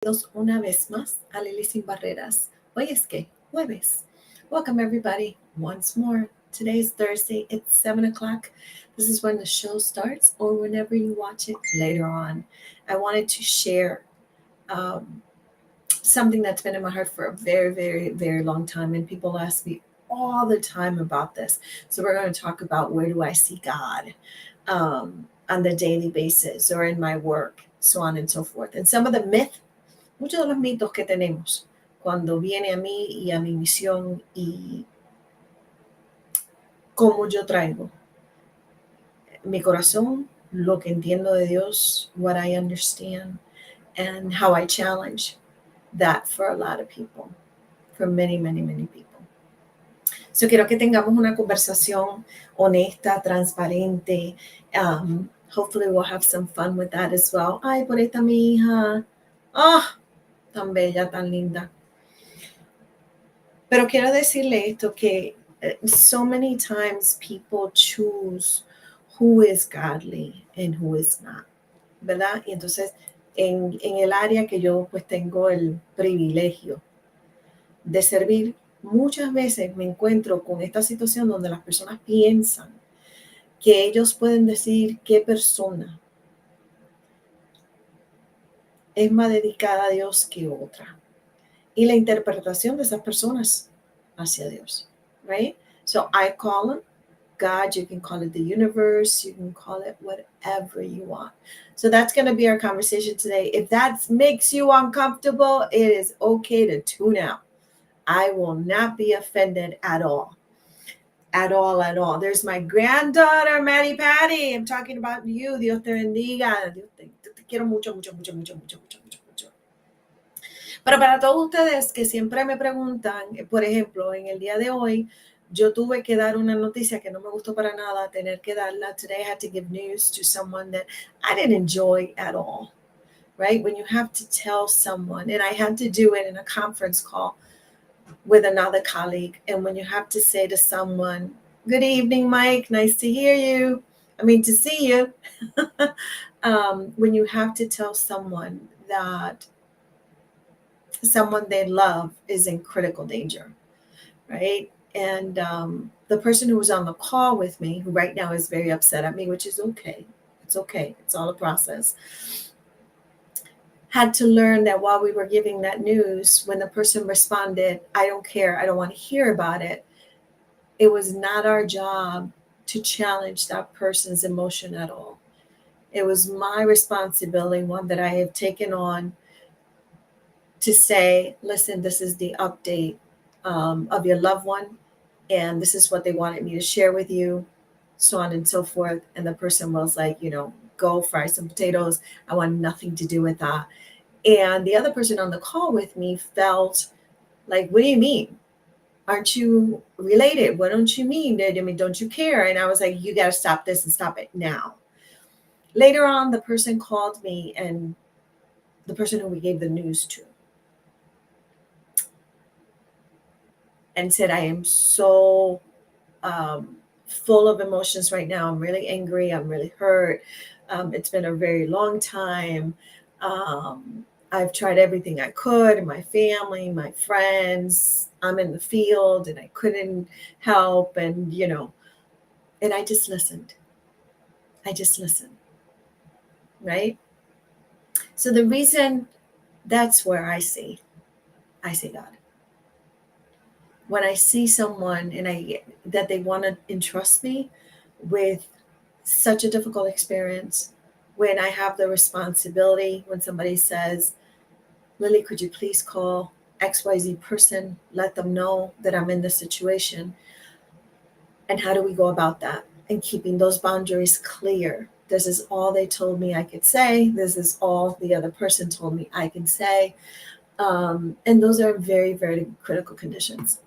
Bienvenidos una vez más a Lili Sin Barreras. Hoy es que jueves. Welcome everybody once more. Today is Thursday. It's 7 o'clock. This is when the show starts or whenever you watch it later on. I wanted to share um, something that's been in my heart for a very, very, very long time. And people ask me all the time about this. So we're going to talk about where do I see God on the daily basis or in my work, so on and so forth. And some of the muchos de los mitos que tenemos cuando viene a mí y a mi misión y cómo yo traigo mi corazón, lo que entiendo de Dios, what I understand, and how I challenge that for a lot of people, for many, many, many people. So quiero que tengamos una conversación honesta, transparente. Hopefully we'll have some fun with that as well. Ay, por esta mi hija. Ah, tan bella, tan linda. Pero quiero decirle esto, que so many times people choose who is godly and who is not, ¿verdad? Y entonces, en el área que yo pues tengo el privilegio de servir, muchas veces me encuentro con esta situación donde las personas piensan que ellos pueden decir qué persona es más dedicada a Dios que otra. Y la interpretación de esas personas hacia Dios, right? So I call him God, you can call it the universe, you can call it whatever you want. So that's going to be our conversation today. If that makes you uncomfortable, it is okay to tune out. I will not be offended at all. At all, at all. There's my granddaughter, Maddie Patty. I'm talking about you. Dios te bendiga. Dios te quiero mucho, mucho, mucho, mucho, mucho, mucho, mucho, mucho. Pero para todos ustedes que siempre me preguntan, por ejemplo, en el día de hoy, yo tuve que dar una noticia que no me gustó para nada, tener que darla. Today I had to give news to someone that I didn't enjoy at all, right? When you have to tell someone, and I had to do it in a conference call with another colleague, and when you have to say to someone, good evening, Mike, nice to hear you. I mean, to see you. When you have to tell someone that someone they love is in critical danger, right? And the person who was on the call with me, who right now is very upset at me, which is okay. It's okay. It's all a process. Had to learn that while we were giving that news, when the person responded, I don't care, I don't want to hear about it, it was not our job to challenge that person's emotion at all. It was my responsibility, one that I have taken on, to say, listen, this is the update of your loved one, and this is what they wanted me to share with you, so on and so forth. And the person was like, go fry some potatoes. I want nothing to do with that. And the other person on the call with me felt like, what do you mean? Aren't you related? What don't you mean? I mean, don't you care? And I was like, you got to stop this and stop it now. Later on, the person called me, and the person who we gave the news to, and said, I am so full of emotions right now. I'm really angry. I'm really hurt. It's been a very long time. I've tried everything I could, my family, my friends. I'm in the field and I couldn't help. And, and I just listened. I just listened. Right? So the reason, that's where I see God. When I see someone and that they want to entrust me with such a difficult experience, when I have the responsibility, when somebody says, Lily, could you please call XYZ person, let them know that I'm in this situation, and how do we go about that? And keeping those boundaries clear. This is all they told me I could say. This is all the other person told me I can say. And those are very, very critical conditions.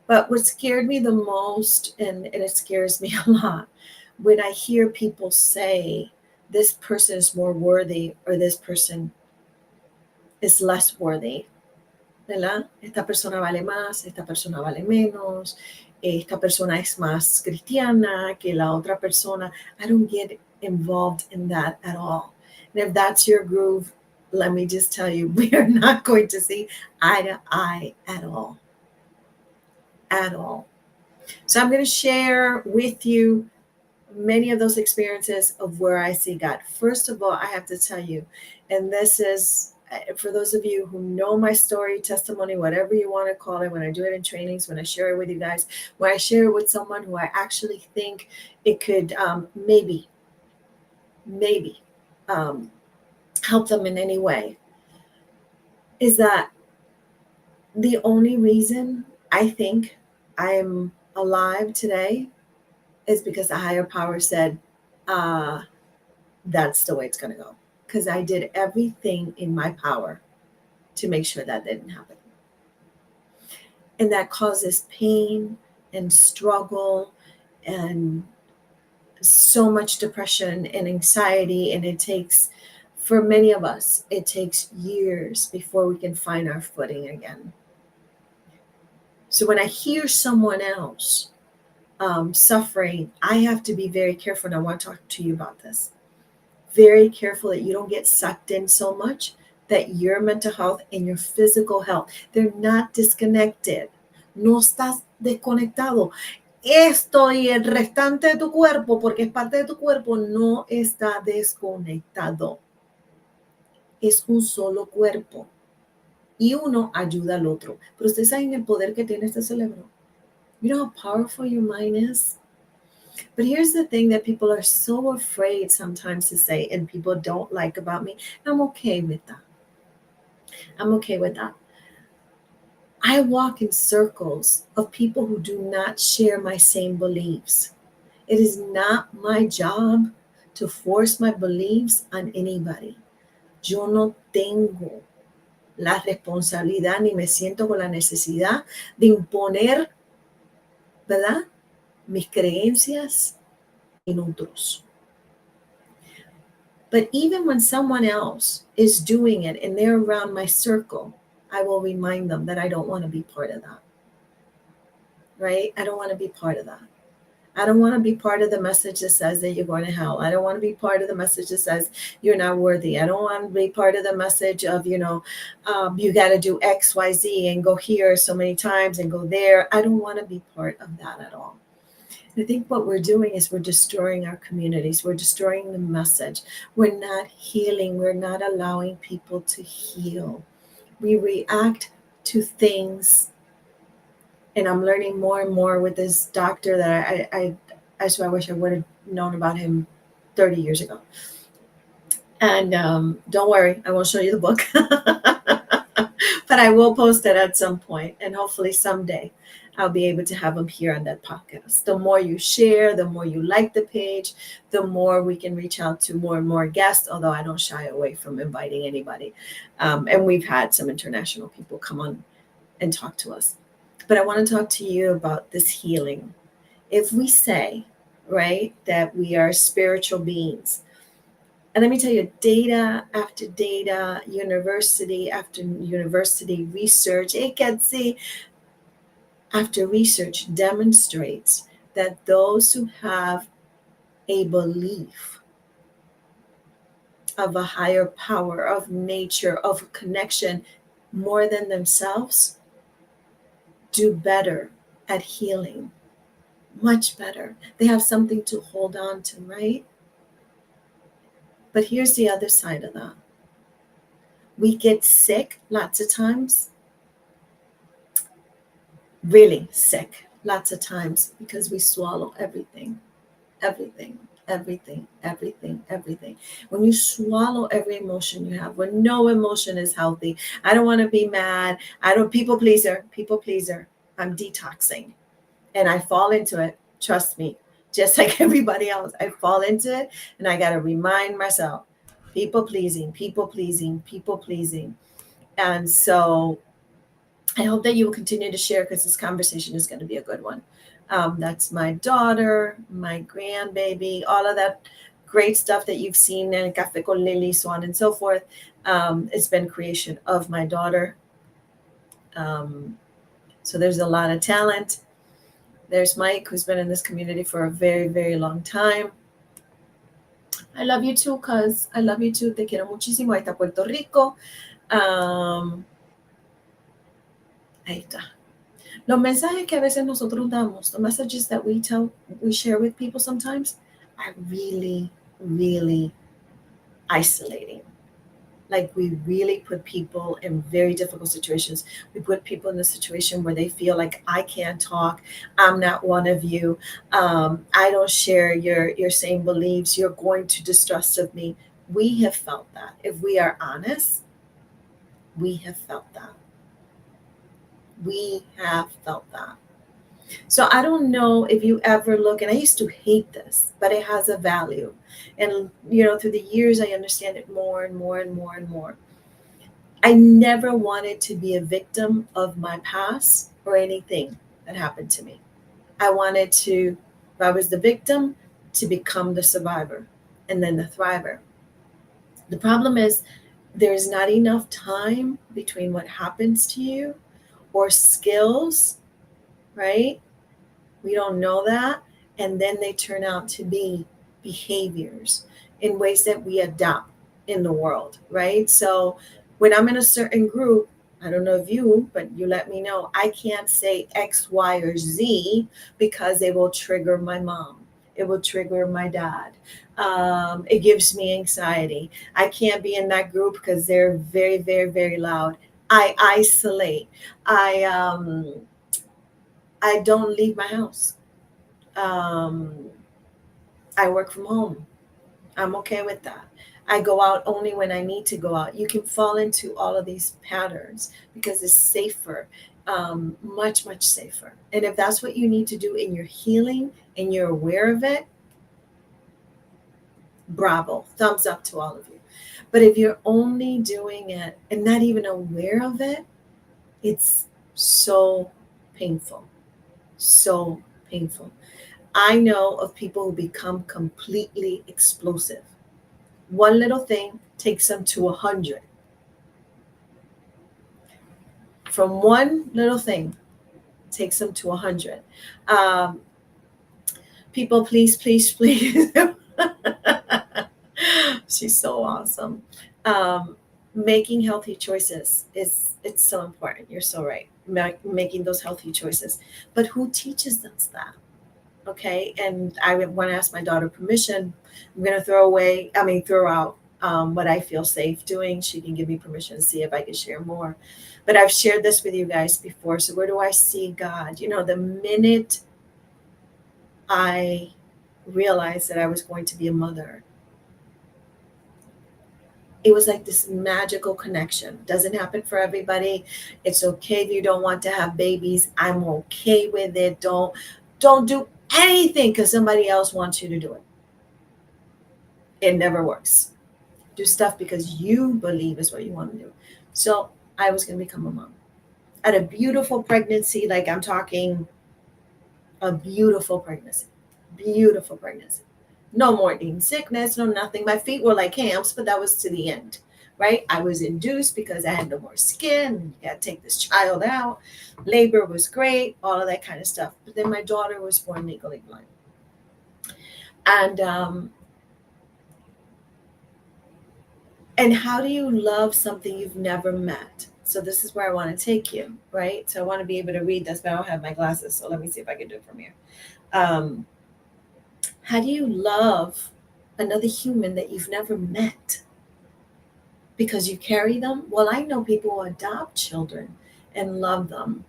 But what scared me the most, and it scares me a lot, when I hear people say, this person is more worthy or this person is less worthy, ¿verdad? Esta persona vale más, esta persona vale menos, esta persona es más cristiana que la otra persona. I don't get involved in that at all. And if that's your groove, let me just tell you, we are not going to see eye to eye at all. At all. So I'm going to share with you many of those experiences of where I see God. First of all, I have to tell you, and this is for those of you who know my story, testimony, whatever you want to call it, when I do it in trainings, when I share it with you guys, when I share it with someone who I actually think it could maybe um, help them in any way, is that the only reason I think I'm alive today is because the higher power said, uh, that's the way it's going to go. Because I did everything in my power to make sure that didn't happen. And that causes pain and struggle and so much depression and anxiety. And it takes, for many of us, it takes years before we can find our footing again. So when I hear someone else suffering, I have to be very careful. And I want to talk to you about this. Very careful that you don't get sucked in so much that your mental health and your physical health, they're not disconnected. No estás desconectado. Esto y el restante de tu cuerpo, porque es parte de tu cuerpo, no está desconectado. Es un solo cuerpo. Y uno ayuda al otro. Pero ustedes saben el poder que tiene este cerebro. You know how powerful your mind is? But here's the thing that people are so afraid sometimes to say, and people don't like about me. I'm okay with that. I'm okay with that. I walk in circles of people who do not share my same beliefs. It is not my job to force my beliefs on anybody. Yo no tengo la responsabilidad ni me siento con la necesidad de imponer, ¿verdad?, mis creencias en otros. But even when someone else is doing it and they're around my circle, I will remind them that I don't want to be part of that. Right? I don't want to be part of that. I don't want to be part of the message that says that you're going to hell. I don't want to be part of the message that says you're not worthy. I don't want to be part of the message of, you got to do X, Y, Z and go here so many times and go there. I don't want to be part of that at all. I think what we're doing is we're destroying our communities. We're destroying the message. We're not healing. We're not allowing people to heal. We react to things. And I'm learning more and more with this doctor that I swear I wish I would have known about him 30 years ago. And don't worry, I won't show you the book. But I will post it at some point, and hopefully someday I'll be able to have him here on that podcast. The more you share, the more you like the page, the more we can reach out to more and more guests, although I don't shy away from inviting anybody. And we've had some international people come on and talk to us. But I want to talk to you about this healing. If we say, right, that we are spiritual beings, and let me tell you, data after data, university after university, research, after research demonstrates that those who have a belief of a higher power, of nature, of connection more than themselves, do better at healing, much better. They have something to hold on to, right? But here's the other side of that. We get sick lots of times, really sick lots of times, because we swallow everything. When you swallow every emotion you have, when no emotion is healthy, I don't want to be mad. People pleaser. I'm detoxing. And I fall into it. Trust me, just like everybody else, I fall into it. And I got to remind myself, people pleasing. And so I hope that you will continue to share, because this conversation is going to be a good one. That's my daughter, my grandbaby, all of that great stuff that you've seen in Café con Lily, so on and so forth. It's been creation of my daughter. So there's a lot of talent. There's Mike, who's been in this community for a very, very long time. I love you too, cuz. I love you too. Te quiero muchísimo. Ahí está Puerto Rico. Um, Ahí está. Los mensajes que a veces nosotros damos, the messages that we share with people sometimes, are really, really isolating. Like we really put people in very difficult situations. We put people in a situation where they feel like I can't talk. I'm not one of you. I don't share your same beliefs. You're going to distrust of me. We have felt that. If we are honest, we have felt that. We have felt that. So I don't know if you ever look, and I used to hate this, but it has a value. And through the years, I understand it more and more and more and more. I never wanted to be a victim of my past or anything that happened to me. I wanted to, if I was the victim, to become the survivor and then the thriver. The problem is there's not enough time between what happens to you or skills, right? We don't know that. And then they turn out to be behaviors in ways that we adopt in the world, right? So when I'm in a certain group, I don't know if you, but you let me know, I can't say X, Y, or Z because it will trigger my mom. It will trigger my dad. It gives me anxiety. I can't be in that group because they're very, very, very loud. I isolate. I don't leave my house. um, I work from home. I'm okay with that. I go out only when I need to go out. You can fall into all of these patterns because it's safer, much, much safer. And if that's what you need to do in your healing and you're aware of it, bravo, thumbs up to all of you. But if you're only doing it and not even aware of it, it's so painful. So painful. I know of people who become completely explosive. One little thing takes them to 100. From one little thing takes them to 100. Um, People, please, please, please. She's so awesome. Um, Making healthy choices is it's so important. You're so right. Making those healthy choices, but who teaches us that? Okay, and I want to ask my daughter permission. I'm going to throw out what I feel safe doing. She can give me permission to see if I can share more. But I've shared this with you guys before. So where do I see God? The minute I realized that I was going to be a mother, it was like this magical connection. Doesn't happen for everybody. It's okay if you don't want to have babies. I'm okay with it. Don't do anything because somebody else wants you to do it. It never works. Do stuff because you believe is what you want to do. So I was going to become a mom. At a beautiful pregnancy, like I'm talking a beautiful pregnancy. Beautiful pregnancy. No morning sickness, no nothing. My feet were like hams, but that was to the end, right? I was induced because I had no more skin. You got to take this child out. Labor was great, all of that kind of stuff. But then my daughter was born legally blind. And how do you love something you've never met? So this is where I want to take you, right? So I want to be able to read this, but I don't have my glasses. So let me see if I can do it from here. Um, how do you love another human that you've never met? Because you carry them? Well, I know people who adopt children and love them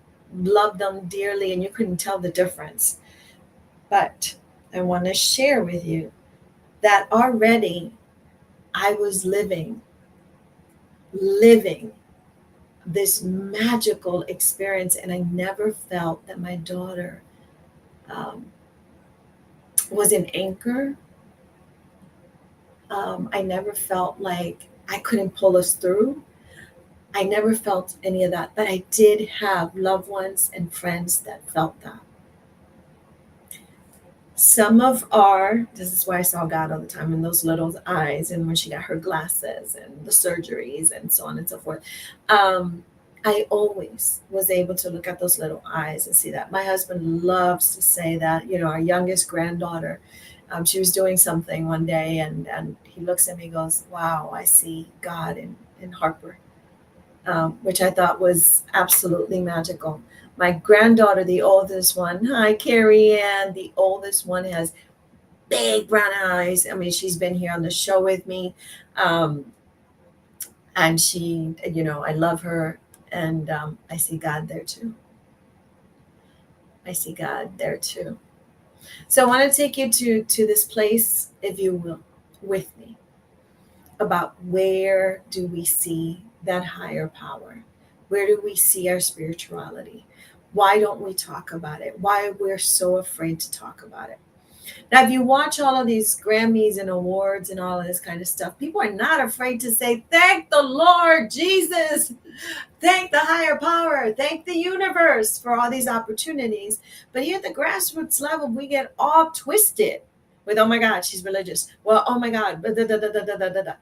dearly, and you couldn't tell the difference. But I want to share with you that already I was living this magical experience, and I never felt that my daughter um, was an anchor. I never felt like I couldn't pull us through. I never felt any of that, but I did have loved ones and friends that felt that. Some of this is why I saw God all the time in those little eyes, and when she got her glasses and the surgeries and so on and so forth. I always was able to look at those little eyes and see that. My husband loves to say that, our youngest granddaughter, She was doing something one day, and he looks at me and goes, "Wow, I see God in Harper," which I thought was absolutely magical. My granddaughter, the oldest one, hi, Carrie Ann, the oldest one has big brown eyes. I mean, she's been here on the show with me. Um, and she, I love her. And I see God there too. I see God there too. So I want to take you to this place, if you will, with me, about where do we see that higher power? Where do we see our spirituality? Why don't we talk about it? Why we're so afraid to talk about it? Now, if you watch all of these Grammys and awards and all of this kind of stuff, people are not afraid to say, "Thank the Lord Jesus, thank the higher power, thank the universe for all these opportunities." But here at the grassroots level, we get all twisted with, "Oh my God, she's religious." Well, oh my God, da, da, da, da, da, da, da, da.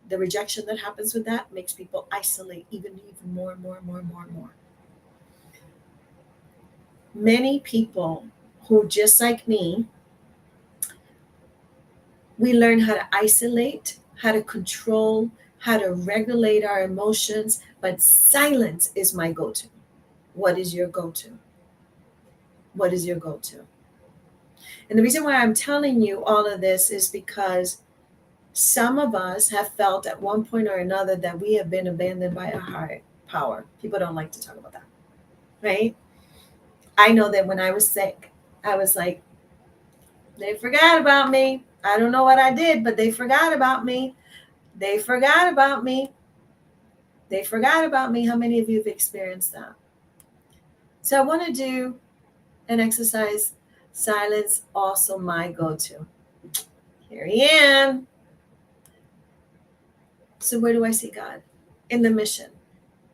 The rejection that happens with that makes people isolate even more and more and more and more and more. Many people who, just like me, we learn how to isolate, how to control, how to regulate our emotions, but silence is my go to. What is your go to? What is your go to? And the reason why I'm telling you all of this is because some of us have felt at one point or another that we have been abandoned by a higher power. People don't like to talk about that, right? I know that when I was sick, I was like, they forgot about me. I don't know what I did, but they forgot about me. They forgot about me. They forgot about me. How many of you have experienced that? So I want to do an exercise. Silence, also my go to. Here I am. So, where do I see God? In the mission.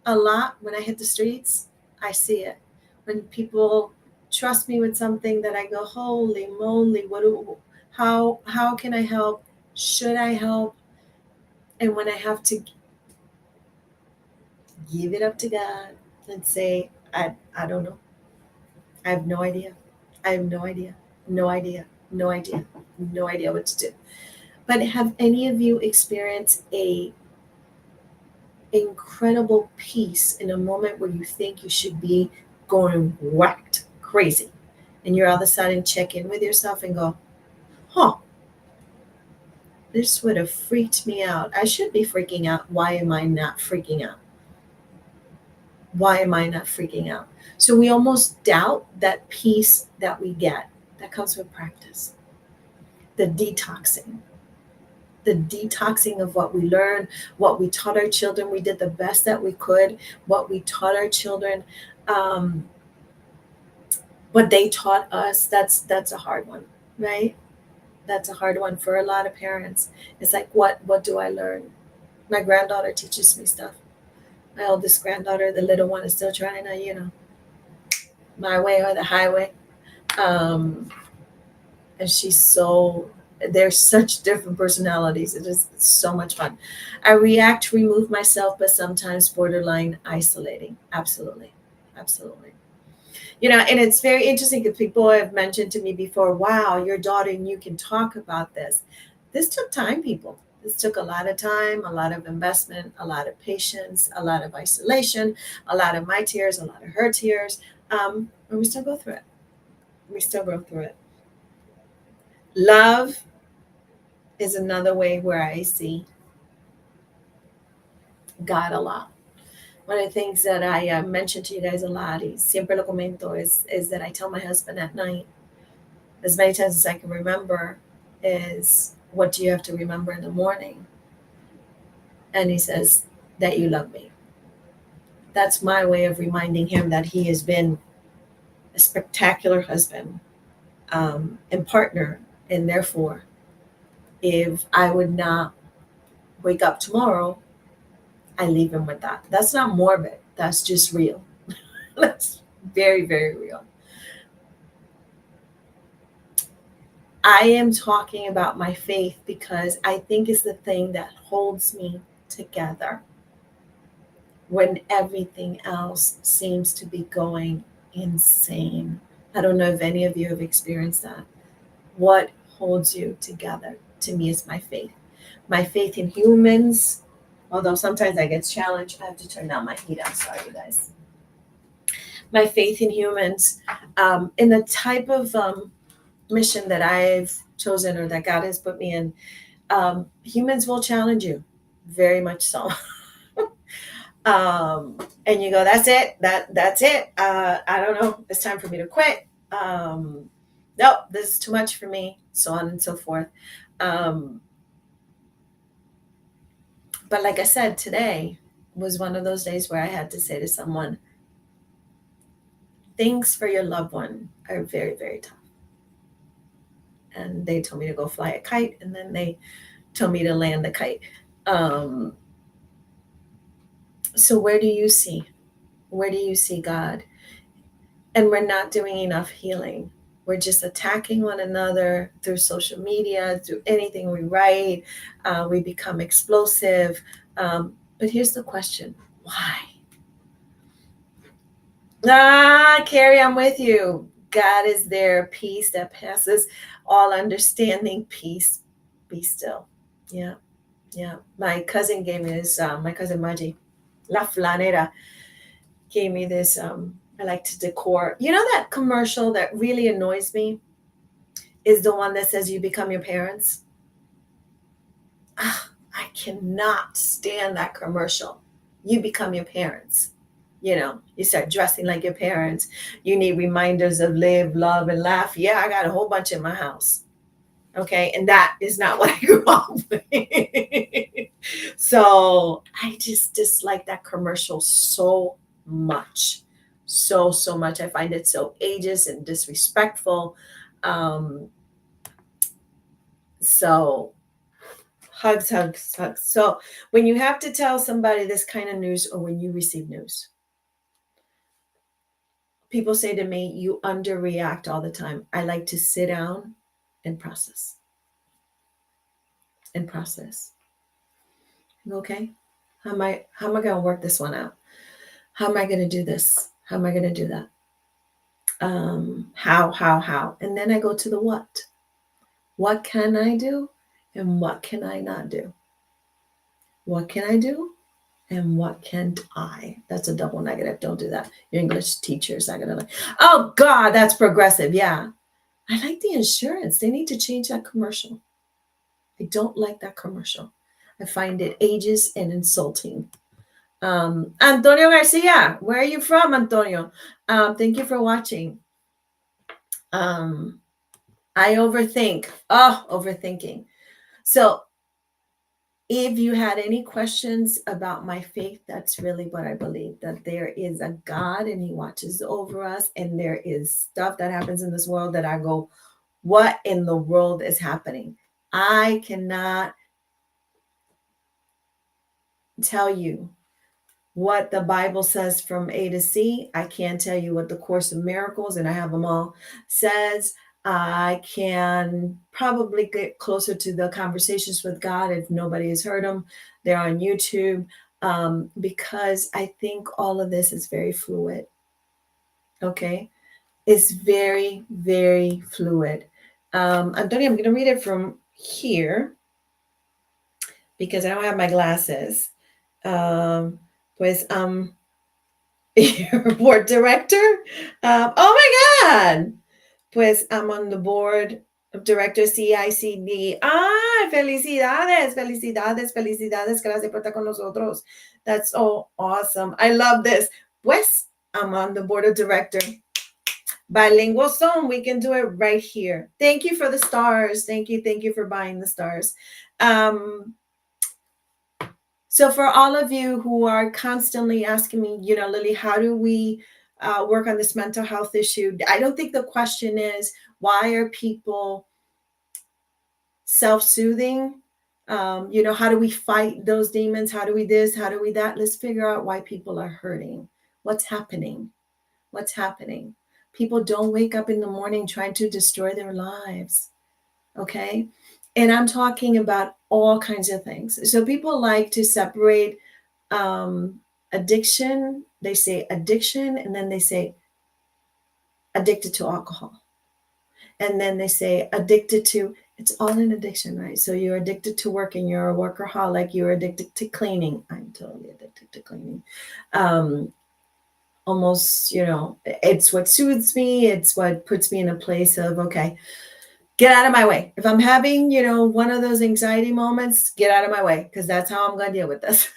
A lot when I hit the streets, I see it. When people trust me with something that I go, holy moly, how can I help? Should I help? And when I have to give it up to God and say, I don't know. I have no idea. I have no idea. No idea. No idea. No idea what to do. But have any of you experienced a incredible peace in a moment where you think you should be going whacked crazy, and you're all of a sudden check in with yourself and go, huh, this would have freaked me out. I should be freaking out. Why am I not freaking out? Why am I not freaking out? So we almost doubt that peace that we get that comes with practice, the detoxing, the detoxing of what we learned, what we taught our children. We did the best that we could, what we taught our children, um, what they taught us. That's a hard one, right? That's a hard one for a lot of parents. It's like, what do I learn? My granddaughter teaches me stuff. My oldest granddaughter, the little one, is still trying to, my way or the highway. Um, and she's so, they're such different personalities. It is so much fun. I react, remove myself, but sometimes borderline isolating. Absolutely. Absolutely. And it's very interesting because people have mentioned to me before, wow, your daughter and you can talk about this. This took time, people. This took a lot of time, a lot of investment, a lot of patience, a lot of isolation, a lot of my tears, a lot of her tears. And we still go through it. We still go through it. Love is another way where I see God a lot. One of the things that I mentioned to you guys a lot, y siempre lo comento, is that I tell my husband at night, as many times as I can remember, is, what do you have to remember in the morning? And he says, that you love me. That's my way of reminding him that he has been a spectacular husband, and partner. And therefore, if I would not wake up tomorrow, I leave him with that. That's not morbid. That's just real. That's very, very real. I am talking about my faith because I think it's the thing that holds me together when everything else seems to be going insane. I don't know if any of you have experienced that. What holds you together to me is my faith. My faith in humans, although sometimes I get challenged. I have to turn down my heat. I'm sorry, you guys. My faith in humans, in the type of mission that I've chosen or that God has put me in, humans will challenge you, very much so. And you go, that's it. That's it. I don't know. It's time for me to quit. Nope, this is too much for me. So on and so forth. Um, but like I said, today was one of those days where I had to say to someone, things for your loved one are very, very tough. And they told me to go fly a kite, and then they told me to land the kite. Um, so where do you see? Where do you see God? And we're not doing enough healing. We're just attacking one another through social media, through anything we write. We become explosive. But here's the question: why? Carrie, I'm with you. God is there. Peace that passes all understanding. Peace. Be still. Yeah, yeah. My cousin gave me this. My cousin Maji, La Flanera, gave me this. I like to decor. You know that commercial that really annoys me is the one that says you become your parents. I cannot stand that commercial. You become your parents. You know, you start dressing like your parents. You need reminders of live, love, and laugh. Yeah, I got a whole bunch in my house. Okay. And that is not what I grew up with. So I just dislike that commercial so much. So much. I find it so ageist and disrespectful. Um, so hugs, hugs, hugs. So when you have to tell somebody this kind of news or when you receive news, people say to me, you underreact all the time. I like to sit down and process and process. Okay. How am I going to work this one out? How am I going to do this? How am I going to do that? How? And then I go to the what. What can I do? And what can I not do? What can I do? And what can't I? That's a double negative. Don't do that. Your English teachers are gonna like, oh God, that's progressive. Yeah. I like the insurance. They need to change that commercial. I don't like that commercial. I find it ageist and insulting. Antonio Garcia, where are you from, Antonio? Thank you for watching. I overthink. Oh, overthinking. So if you had any questions about my faith, that's really what I believe, that there is a God and he watches over us, and there is stuff that happens in this world that I go, what in the world is happening? I cannot tell you what the Bible says from A to C. I can't tell you what the Course of Miracles, and I have them all, says. I can probably get closer to the Conversations with God if nobody has heard them. They're on YouTube, because I think all of this is very fluid. Okay. It's very, very fluid. Antonio, I'm going to read it from here because I don't have my glasses. Pues, your board director. Oh my God. Pues I'm on the board of directors CICD. Felicidades, felicidades, felicidades. Gracias por estar con nosotros. That's so awesome. I love this. Pues I'm on the board of directors. Bilingual zone. We can do it right here. Thank you for the stars. Thank you for buying the stars. So for all of you who are constantly asking me, Lily, how do we work on this mental health issue? I don't think the question is, why are people self-soothing? How do we fight those demons? How do we this? How do we that? Let's figure out why people are hurting. What's happening? What's happening? People don't wake up in the morning trying to destroy their lives. Okay. And I'm talking about all kinds of things. So people like to separate addiction. They say addiction, and then they say addicted to alcohol. And then they say addicted to It's all an addiction, right? So you're addicted to working, you're a workaholic, you're addicted to cleaning. I'm totally addicted to cleaning. Um, Almost, it's what soothes me, it's what puts me in a place of, okay, get out of my way. If I'm having, one of those anxiety moments, get out of my way, because that's how I'm going to deal with this.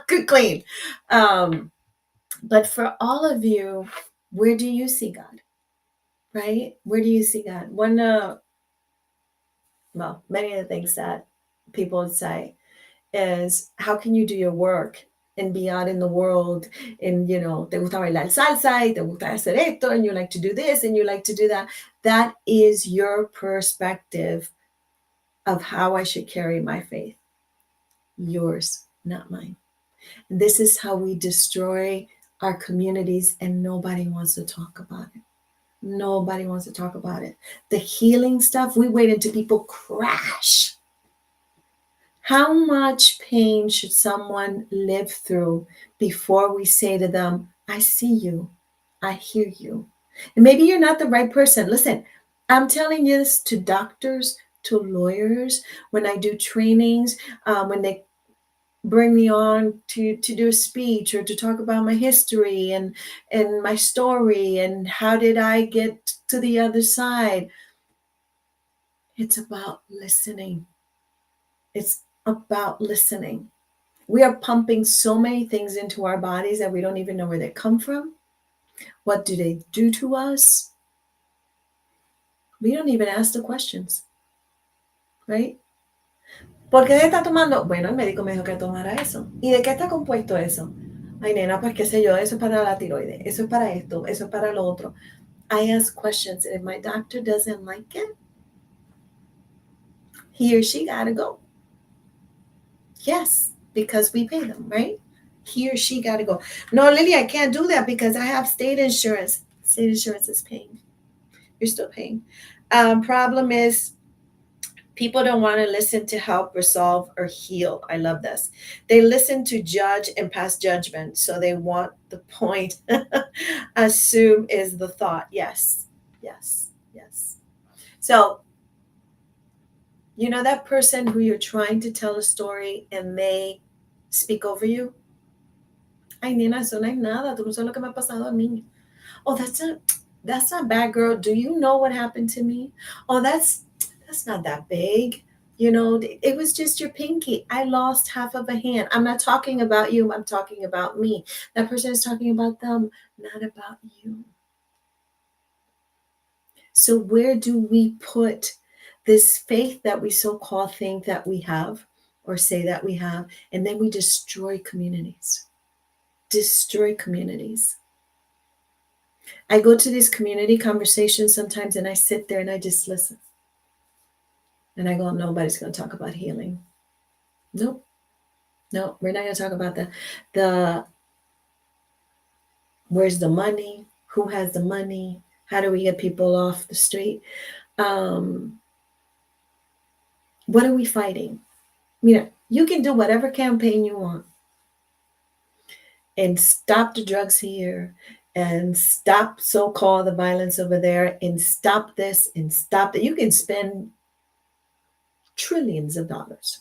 Good clean. But for all of you, where do you see God? Right? Where do you see God? Many of the things that people would say is, how can you do your work and be out in the world and, te gusta bailar salsa y te gusta hacer esto and you like to do this and you like to do that. That is your perspective of how I should carry my faith. Yours, not mine. This is how we destroy our communities, and nobody wants to talk about it. Nobody wants to talk about it. The healing stuff, we wait until people crash. How much pain should someone live through before we say to them, I see you, I hear you? And maybe you're not the right person. Listen, I'm telling you this to doctors, to lawyers, when I do trainings, when they bring me on to do a speech or to talk about my history and my story and how did I get to the other side. It's about listening. It's about listening. We are pumping so many things into our bodies that we don't even know where they come from. What do they do to us? We don't even ask the questions, right? ¿Por qué está tomando? Bueno, el médico me dijo que tomara eso. ¿Y de qué está compuesto eso? Ay, nena, pues qué sé yo, eso es para la tiroides, eso es para esto, eso es para lo otro. I ask questions, and if my doctor doesn't like it, he or she gotta go. Yes, because we pay them, right? He or she gotta go. No, Lily, I can't do that because I have state insurance. State insurance is paying. You're still paying. Problem is, people don't want to listen to help resolve or heal. I love this. They listen to judge and pass judgment. So they want the point. Assume is the thought. Yes, yes, yes. So, that person who you're trying to tell a story and they speak over you. Ay, nena, eso no es nada. Tú no sabes lo que me ha pasado a mí. Oh, that's not bad, girl. Do you know what happened to me? Oh, that's not that big. It was just your pinky. I lost half of a hand. I'm not talking about you. I'm talking about me. That person is talking about them, not about you. So where do we put this faith that we so-called think that we have or say that we have, and then we destroy communities? Destroy communities. I go to these community conversations sometimes and I sit there and I just listen. And I go, nobody's going to talk about healing. Nope. No, we're not going to talk about the where's the money? Who has the money? How do we get people off the street? What are we fighting? You can do whatever campaign you want and stop the drugs here and stop so-called the violence over there and stop this and stop that. You can spend trillions of dollars.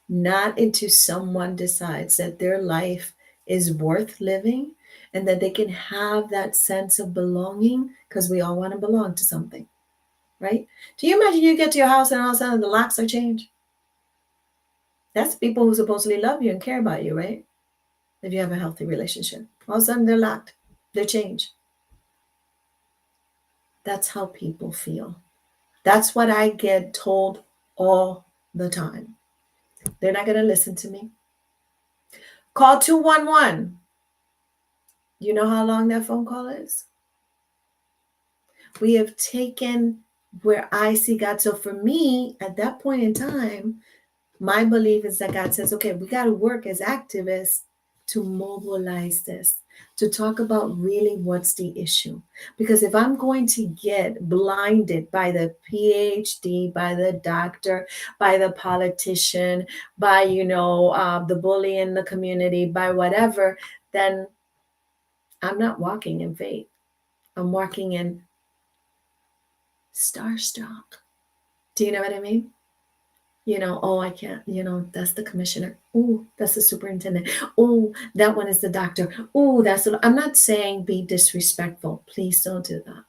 Not until someone decides that their life is worth living and that they can have that sense of belonging, because we all want to belong to something, right? Do you imagine you get to your house and all of a sudden the locks are changed? That's people who supposedly love you and care about you, right? If you have a healthy relationship. All of a sudden they're locked. They're changed. That's how people feel. That's what I get told all the time. They're not going to listen to me. Call 211. You know how long that phone call is? We have taken where I see God. So for me, at that point in time, my belief is that God says, okay, we got to work as activists to mobilize this, to talk about really what's the issue. Because if I'm going to get blinded by the PhD, by the doctor, by the politician, by, the bully in the community, by whatever, then I'm not walking in faith. I'm walking in starstruck. Do you know what I mean? Oh, I can't, that's the commissioner. Oh, that's the superintendent. Oh, that one is the doctor. Oh, I'm not saying be disrespectful. Please don't do that.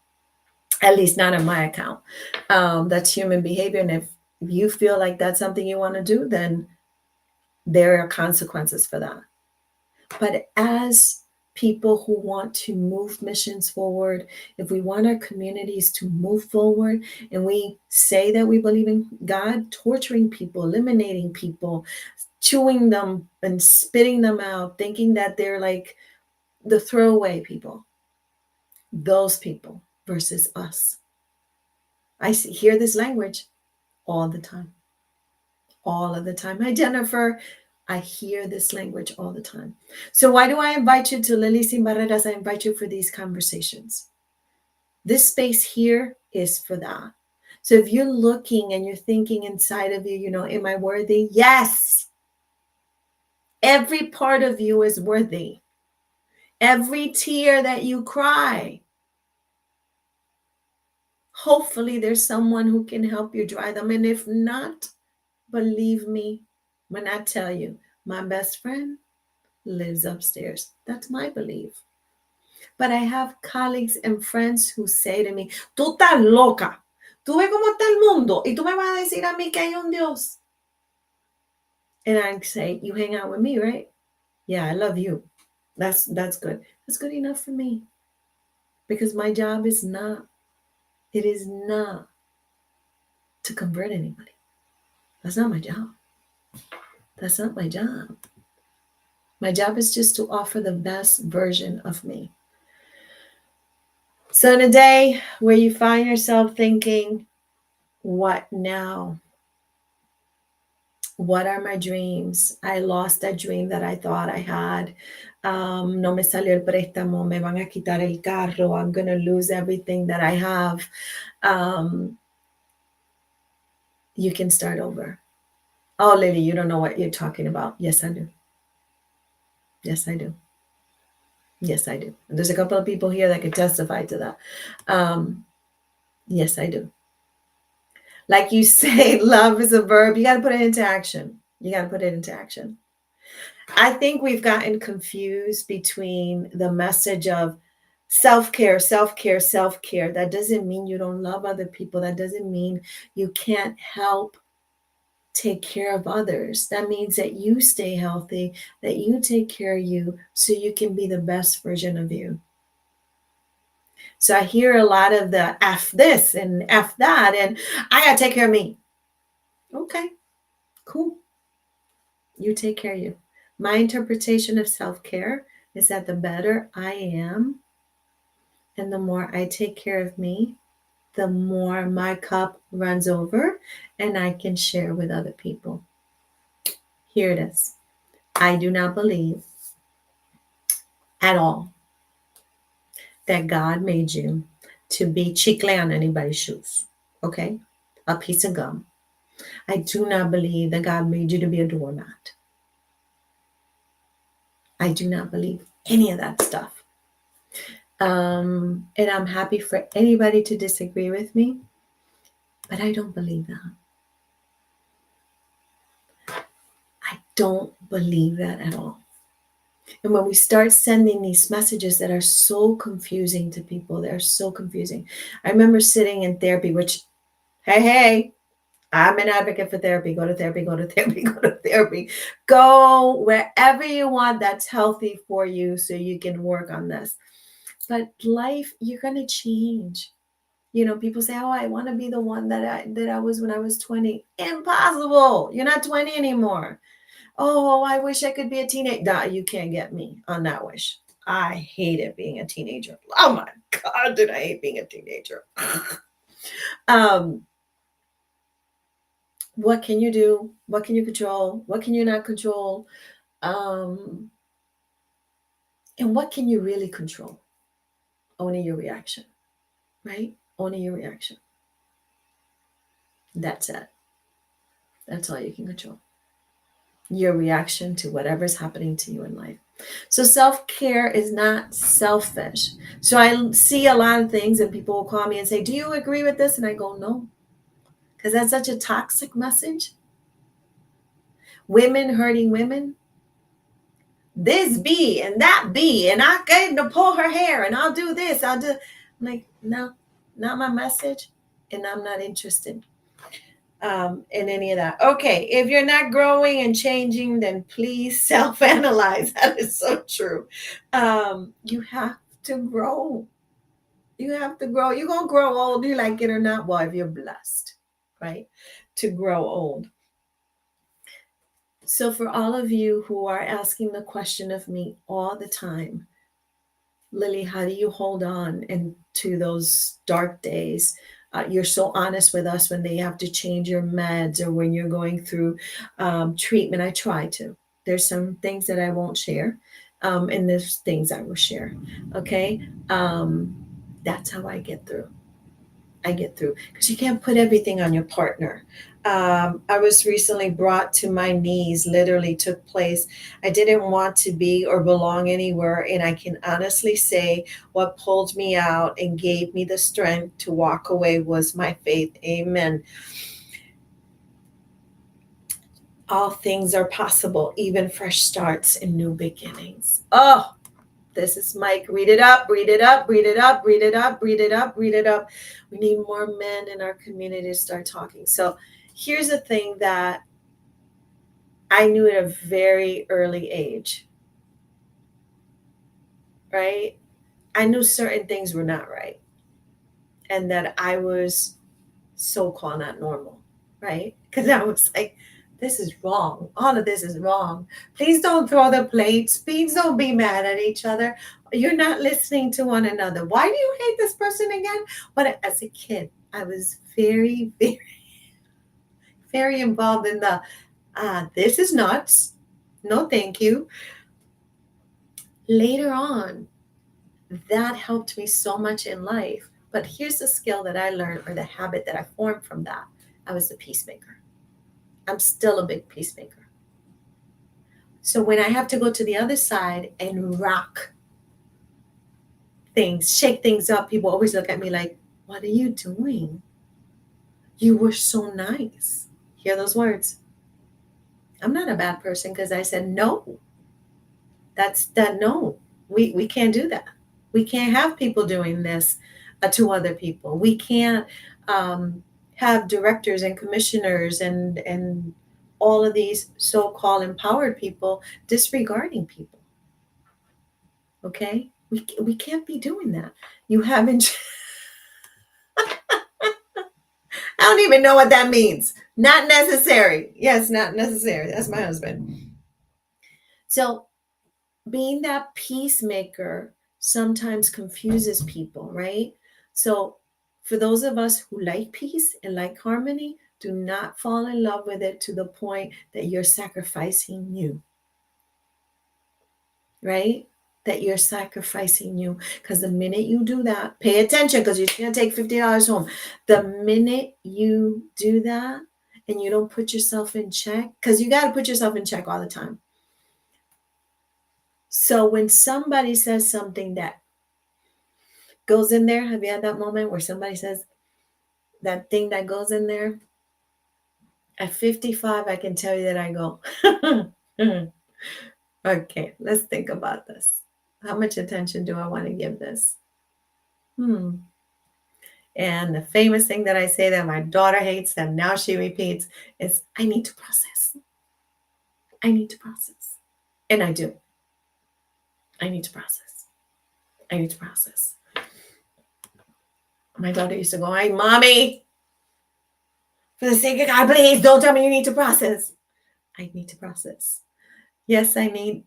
At least not on my account. That's human behavior. And if you feel like that's something you want to do, then there are consequences for that. But as people who want to move missions forward, if we want our communities to move forward and we say that we believe in God, torturing people, eliminating people, chewing them and spitting them out, thinking that they're like the throwaway people, those people versus us. Hear this language all the time. All of the time. Hi, Jennifer. I hear this language all the time. So why do I invite you to Lily Sin Barreras? I invite you for these conversations. This space here is for that. So if you're looking and you're thinking inside of you, am I worthy? Yes. Every part of you is worthy. Every tear that you cry, hopefully there's someone who can help you dry them. And if not, believe me when I tell you, my best friend lives upstairs. That's my belief. But I have colleagues and friends who say to me, tú estás loca. Tú ves cómo está el mundo y tú me vas a decir a mí que hay un Dios. And I say, you hang out with me, right? Yeah, I love you. That's good. That's good enough for me. Because my job is not to convert anybody. That's not my job. That's not my job. My job is just to offer the best version of me. So in a day where you find yourself thinking, what now? What are my dreams? I lost that dream that I thought I had. No me salió el préstamo, me van a quitar el carro, I'm going to lose everything that I have. You can start over. Oh, Lily, you don't know what you're talking about. Yes, I do. Yes, I do. Yes, I do. And there's a couple of people here that can testify to that. Yes, I do. Like you say, love is a verb. You got to put it into action. I think we've gotten confused between the message of self-care, self-care, self-care. That doesn't mean you don't love other people. That doesn't mean you can't help take care of others. That means that you stay healthy, that you take care of you so you can be the best version of you. So I hear a lot of the F this and F that, and I got to take care of me. Okay, cool. You take care of you. My interpretation of self-care is that the better I am and the more I take care of me, the more my cup runs over and I can share with other people. Here it is. I do not believe at all that God made you to be chicle on anybody's shoes. Okay? A piece of gum. I do not believe that God made you to be a doormat. I do not believe any of that stuff. And I'm happy for anybody to disagree with me, but I don't believe that. I don't believe that at all. And when we start sending these messages that are so confusing to people, they're so confusing. I remember sitting in therapy, which, hey, I'm an advocate for therapy. Go to therapy, go to therapy, go to therapy. Go wherever you want that's healthy for you so you can work on this. But life, you're going to change. People say, oh, I want to be the one that I was when I was 20. Impossible. You're not 20 anymore. Oh, I wish I could be a teenager. Nah, you can't get me on that wish. I hated being a teenager. Oh my God, did I hate being a teenager. What can you do? What can you control? What can you not control? And what can you really control? Only your reaction, right? Only your reaction. That's it. That's all you can control. Your reaction to whatever's happening to you in life. So self-care is not selfish. So I see a lot of things and people will call me and say, do you agree with this? And I go, no, because that's such a toxic message. Women hurting women. This be and that be, and I get to pull her hair and I'll do this. I'm like, no, not my message. And I'm not interested in any of that. Okay, if you're not growing and changing, then please self-analyze. That is so true. You have to grow. You have to grow. You're gonna grow old, you like it or not. Well, if you're blessed, right, to grow old. So for all of you who are asking the question of me all the time, Lily, how do you hold on into those dark days? You're so honest with us when they have to change your meds or when you're going through treatment. I try to. There's some things that I won't share, and there's things I will share. Okay, that's how I get through. I get through because you can't put everything on your partner. I was recently brought to my knees, literally took place. I didn't want to be or belong anywhere. And I can honestly say what pulled me out and gave me the strength to walk away was my faith. Amen. All things are possible, even fresh starts and new beginnings. Oh, this is Mike. Read it up, read it up, read it up, read it up, read it up, read it up. We need more men in our community to start talking. So here's the thing that I knew at a very early age, right? I knew certain things were not right and that I was so-called not normal, right? Because I was like, this is wrong. All of this is wrong. Please don't throw the plates. Please don't be mad at each other. You're not listening to one another. Why do you hate this person again? But as a kid, I was very, very, very involved in the this is nuts. No, thank you. Later on, that helped me so much in life. But here's the skill that I learned or the habit that I formed from that. I was the peacemaker. I'm still a big peacemaker. So when I have to go to the other side and rock things, shake things up, people always look at me like, what are you doing? You were so nice. Hear those words. I'm not a bad person because I said no. That's that no. We can't do that. We can't have people doing this to other people. We can't have directors and commissioners and all of these so-called empowered people disregarding people. Okay, we can't be doing that. You haven't. I don't even know what that means. Not necessary. Yes, not necessary. That's my husband. So being that peacemaker sometimes confuses people, right? So for those of us who like peace and like harmony, do not fall in love with it to the point that you're sacrificing you, right? That you're sacrificing you. Because the minute you do that, pay attention because you're going to take $50 home. The minute you do that and you don't put yourself in check, because you got to put yourself in check all the time. So when somebody says something that goes in there, have you had that moment where somebody says that thing that goes in there? At 55, I can tell you that I go, okay, let's think about this. How much attention do I want to give this? And the famous thing that I say that my daughter hates that now she repeats is, I need to process. I need to process. And I do. I need to process. I need to process. My daughter used to go, hey, mommy, for the sake of God, please don't tell me you need to process. I need to process. Yes, I need.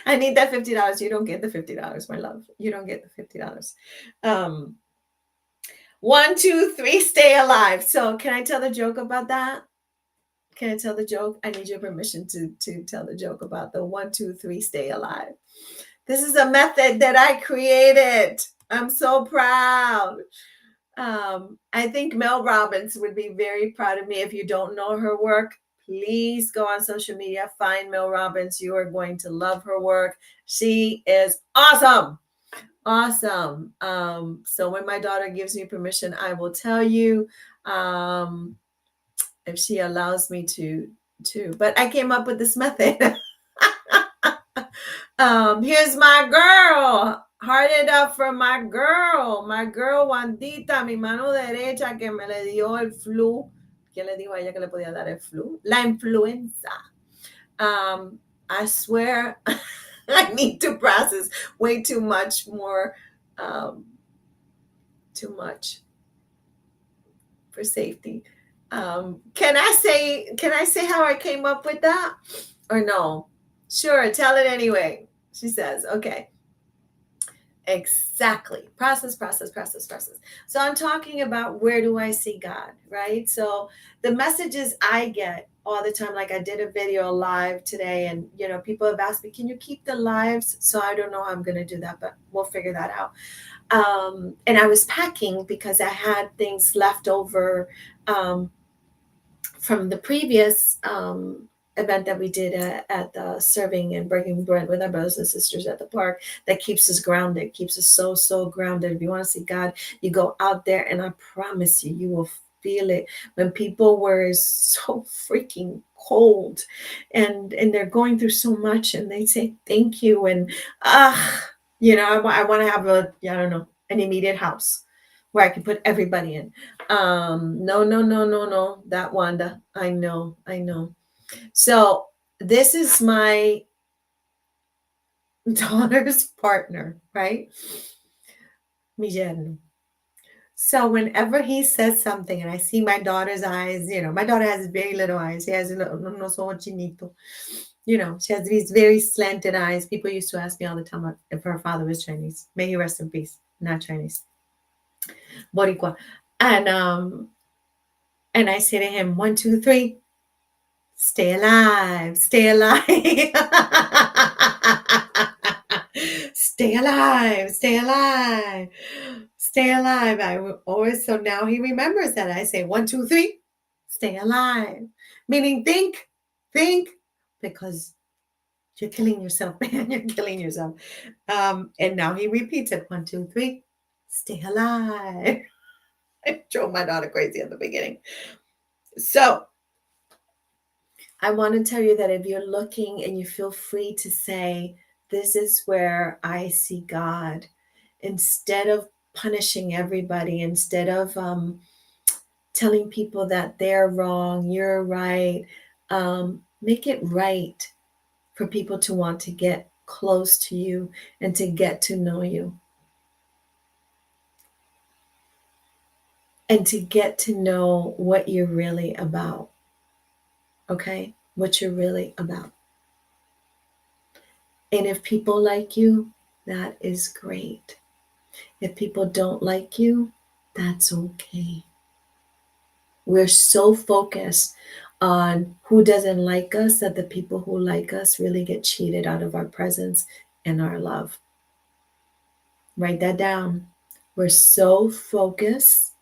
I need that $50. You don't get the $50, my love. You don't get the $50. 1, 2, 3, stay alive. So can I tell the joke about that? Can I tell the joke? I need your permission to tell the joke about the 1, 2, 3, stay alive. This is a method that I created. I'm so proud. I think Mel Robbins would be very proud of me. If you don't know her work, please go on social media, find Mel Robbins. You are going to love her work. She is awesome. Awesome. So when my daughter gives me permission, I will tell you, if she allows me to. But I came up with this method. Here's my girl. Heart it up for my girl Wandita, mi mano derecha que me le dio el flu. ¿Quién le dijo a ella que le podía dar el flu? La influenza. I swear I need to process way too much more, too much for safety. Can I say how I came up with that or no? Sure, tell it anyway. She says, okay. Exactly. Process. So I'm talking about, where do I see God, right? So the messages I get all the time, like I did a video live today, and people have asked me, can you keep the lives? So I don't know how I'm going to do that, but we'll figure that out. And I was packing because I had things left over from the previous event that we did at the serving and breaking bread with our brothers and sisters at the park, that keeps us grounded, keeps us so grounded. If you want to see God, you go out there, and I promise you, you will feel it. When people were so freaking cold and they're going through so much, and they say thank you, and I want to have I don't know, an immediate house where I can put everybody in. No, that Wanda, I know. So this is my daughter's partner, right? Mi yerno. So whenever he says something and I see my daughter's eyes, my daughter has very little eyes. She has unos ojos chinitos. She has these very slanted eyes. People used to ask me all the time if her father was Chinese. May he rest in peace. Not Chinese. Boricua. And I say to him, 1, 2, 3. Stay alive. Stay alive. Stay alive. Stay alive. Stay alive. I always, so now he remembers that. I say 1, 2, 3. Stay alive. Meaning think, because you're killing yourself, man. You're killing yourself. And now he repeats it. 1, 2, 3. Stay alive. I drove my daughter crazy at the beginning. So I want to tell you that if you're looking and you feel free to say, this is where I see God, instead of punishing everybody, instead of telling people that they're wrong, you're right, make it right for people to want to get close to you and to get to know you. And to get to know what you're really about. Okay? What you're really about. And if people like you, that is great. If people don't like you, that's okay. We're so focused on who doesn't like us that the people who like us really get cheated out of our presence and our love. Write that down. We're so focused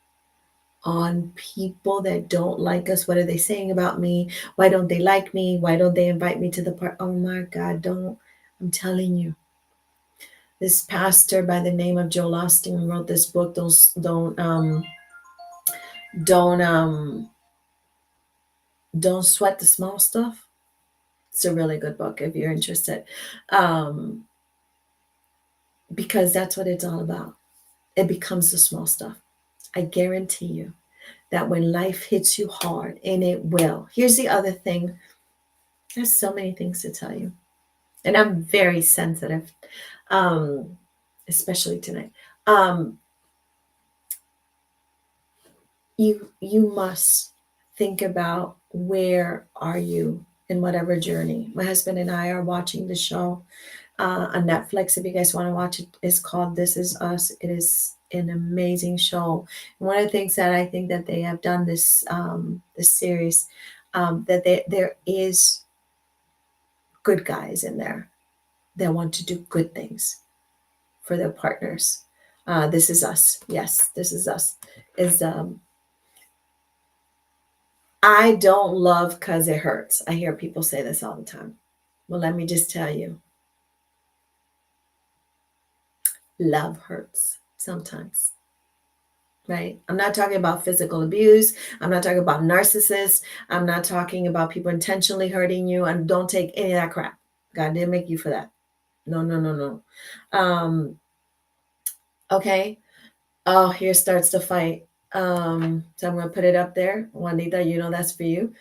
on people that don't like us. What are they saying about me? Why don't they like me? Why don't they invite me to the park? Oh my God, don't. I'm telling you. This pastor by the name of Joel Osteen wrote this book. Don't sweat the small stuff. It's a really good book if you're interested, because that's what it's all about. It becomes the small stuff. I guarantee you that when life hits you hard, and it will. Here's the other thing. There's so many things to tell you, and I'm very sensitive, especially tonight. You must think about, where are you in whatever journey. My husband and I are watching the show on Netflix. If you guys want to watch it, it's called This Is Us. It is an amazing show. And one of the things that I think that they have done this series, that there is good guys in there that want to do good things for their partners. This Is Us. Yes, This Is Us is I don't love because it hurts. I hear people say this all the time. Well, let me just tell you, love hurts sometimes, right? I'm not talking about physical abuse. I'm not talking about narcissists. I'm not talking about people intentionally hurting you. And don't take any of that crap. God didn't make you for that. No, no, no, no. Okay. Oh, here starts the fight. So I'm going to put it up there. Juanita, you know that's for you.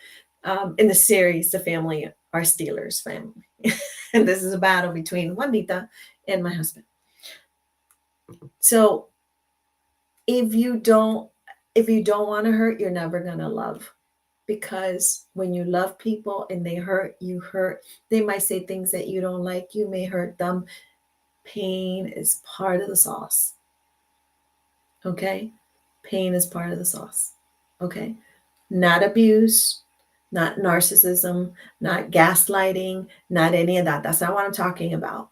In the series, the family are Steelers family. And this is a battle between Juanita and my husband. So if you don't want to hurt, you're never going to love. Because when you love people and they hurt, you hurt. They might say things that you don't like. You may hurt them. Pain is part of the sauce. Okay? Pain is part of the sauce. Okay? Not abuse, not narcissism, not gaslighting, not any of that. That's not what I'm talking about.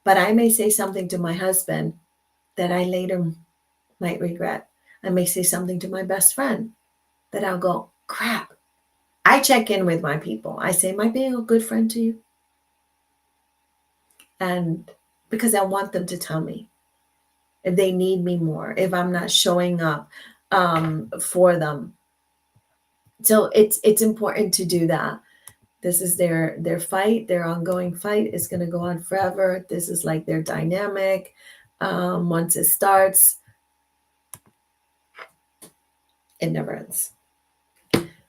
But I may say something to my husband that I later might regret. I may say something to my best friend that I'll go, crap. I check in with my people. I say, am I being a good friend to you? And because I want them to tell me if they need me more, if I'm not showing up for them. So it's important to do that. This is their fight, their ongoing fight is going to go on forever. This is like their dynamic. Once it starts, it never ends.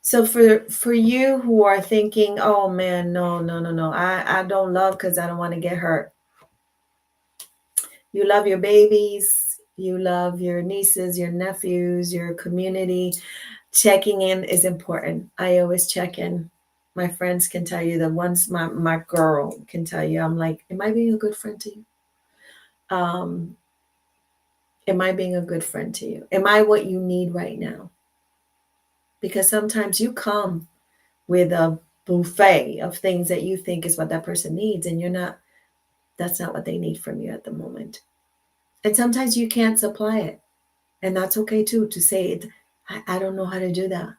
So for you who are thinking, oh man, no, no, no, no, I don't love because I don't want to get hurt. You love your babies, you love your nieces, your nephews, your community. Checking in is important. I always check in. My friends can tell you that once my girl can tell you, I'm like, am I being a good friend to you? Um, am I being a good friend to you? Am I what you need right now? Because sometimes you come with a buffet of things that you think is what that person needs, and that's not what they need from you at the moment. And sometimes you can't supply it. And that's okay too, to say it. I don't know how to do that.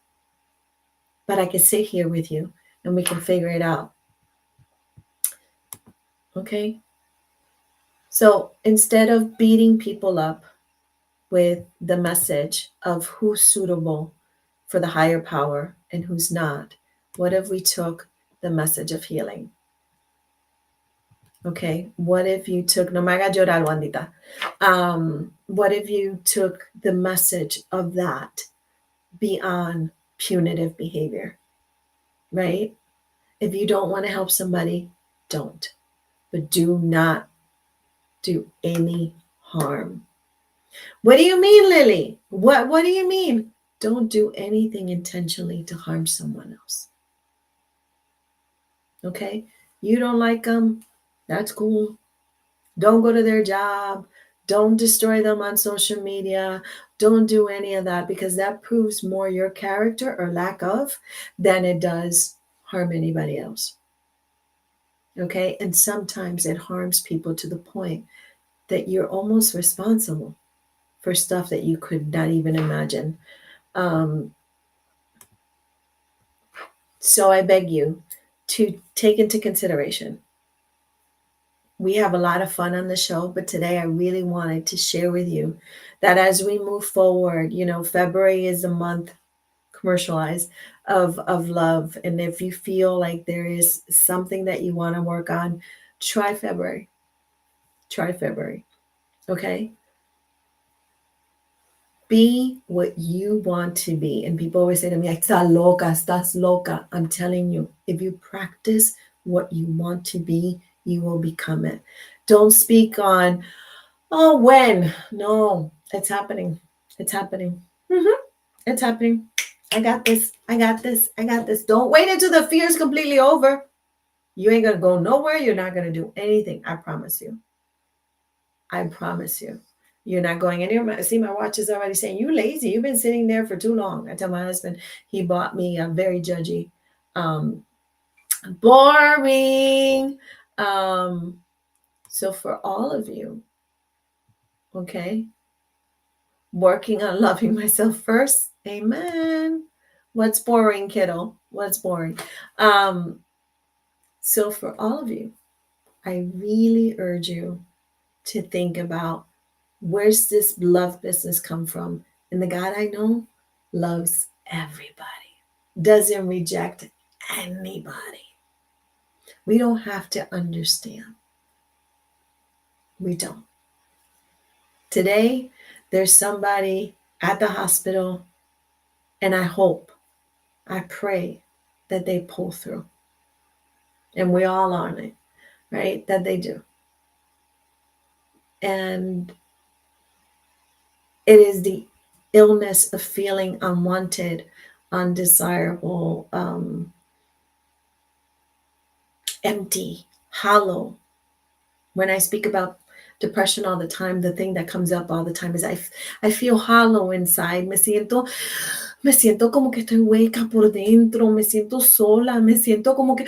But I can sit here with you and we can figure it out. Okay? So instead of beating people up with the message of who's suitable for the higher power and who's not, what if we took the message of healing? Okay, what if you took, no me hagas llorar, Wandita. What if you took the message of that beyond punitive behavior, right? If you don't want to help somebody, don't. But do not do any harm. What do you mean, Lily? What do you mean? Don't do anything intentionally to harm someone else. Okay? You don't like them, that's cool. Don't go to their job. Don't destroy them on social media. Don't do any of that because that proves more your character or lack of than it does harm anybody else. Okay? And sometimes it harms people to the point that you're almost responsible for stuff that you could not even imagine. Um, so I beg you to take into consideration. We have a lot of fun on the show, but today I really wanted to share with you that as we move forward, February is a month commercialized of love. And if you feel like there is something that you want to work on, try February. Try February. Okay? Be what you want to be. And people always say to me, estás loca, estás loca. I'm telling you, if you practice what you want to be, you will become it. Don't speak on, oh, when? No, it's happening. It's happening. It's happening. I got this. I got this. I got this. Don't wait until the fear is completely over. You ain't going to go nowhere. You're not going to do anything. I promise you. I promise you. You're not going anywhere. See, my watch is already saying, you lazy. You've been sitting there for too long. I tell my husband, he bought me a very judgy, boring. So for all of you, okay, working on loving myself first. Amen. What's boring, kiddo? What's boring? Um, so for all of you, I really urge you to think about, where's this love business come from? And the God I know loves everybody, doesn't reject anybody. We don't have to understand. We don't. Today, there's somebody at the hospital, and I pray that they pull through. And we all on it, right? That they do. And it is the illness of feeling unwanted, undesirable, empty, hollow. When I speak about depression all the time, the thing that comes up all the time is I feel hollow inside. Me siento como que estoy hueca por dentro, me siento sola, me siento como que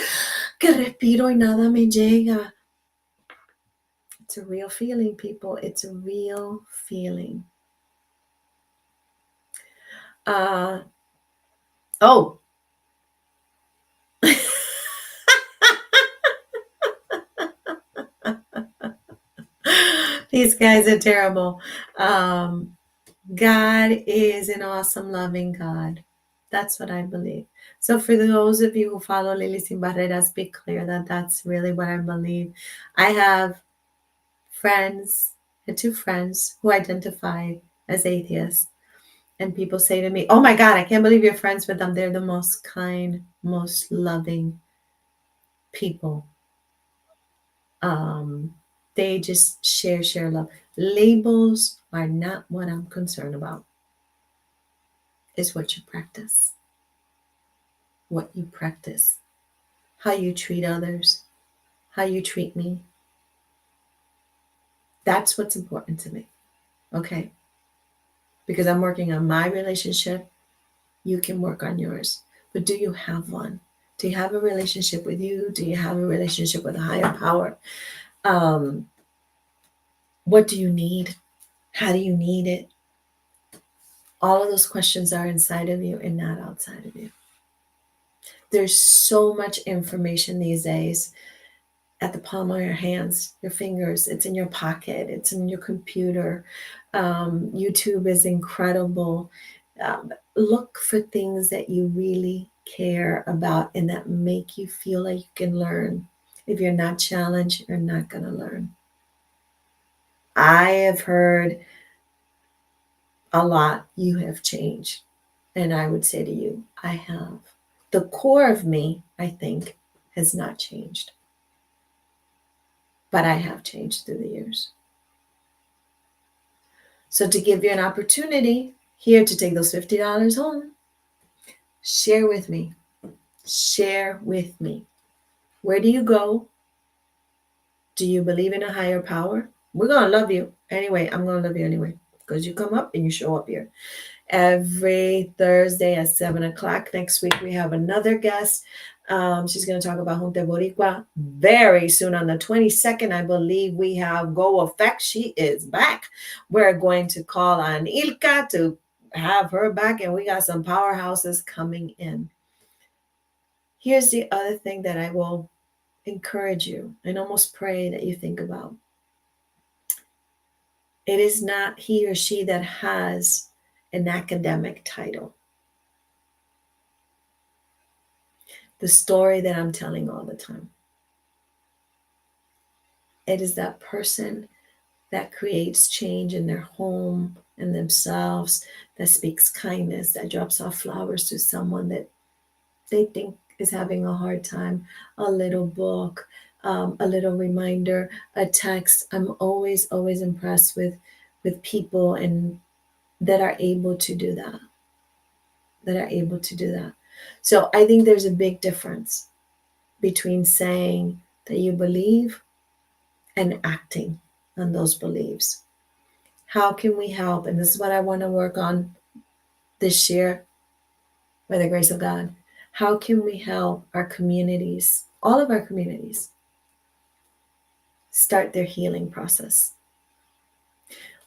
respiro y nada me llega. It's a real feeling, people. It's a real feeling. Oh, these guys are terrible. God is an awesome, loving God. That's what I believe. So, for those of you who follow Lily Sin Barreras, be clear that that's really what I believe. I have friends, two friends who identify as atheists, and people say to me, "Oh my God, I can't believe you're friends with them. They're the most kind, most loving people." Um, they just share love. Labels are not what I'm concerned about. It's what you practice. What you practice, how you treat others, how you treat me. That's what's important to me. Okay? Because I'm working on my relationship, you can work on yours. But do you have one? Do you have a relationship with you? Do you have a relationship with a higher power? Um, what do you need? How do you need it? All of those questions are inside of you and not outside of you. There's so much information these days at the palm of your hands, your fingers. It's in your pocket. It's in your computer. YouTube is incredible. Look for things that you really care about and that make you feel like you can learn. If you're not challenged, you're not going to learn. I have heard a lot. You have changed. And I would say to you, I have. The core of me, I think, has not changed. But I have changed through the years. So, to give you an opportunity here to take those $50 home, share with me. Share with me. Where do you go? Do you believe in a higher power? We're going to love you anyway. I'm going to love you anyway because you come up and you show up here. Every Thursday at 7 o'clock. Next week, we have another guest. She's going to talk about Junte Boricua very soon. On the 22nd, I believe we have Go Effect. She is back. We're going to call on Ilka to have her back, and we got some powerhouses coming in. Here's the other thing that I will encourage you and almost pray that you think about. It is not he or she that has an academic title. The story that I'm telling all the time. It is that person that creates change in their home and themselves, that speaks kindness, that drops off flowers to someone that they think is having a hard time, a little book, a little reminder, a text. I'm always impressed with people and that are able to do that. So I think there's a big difference between saying that you believe and acting on those beliefs. How can we help? And this is what I want to work on this year by the grace of God. How can we help our communities, all of our communities, start their healing process?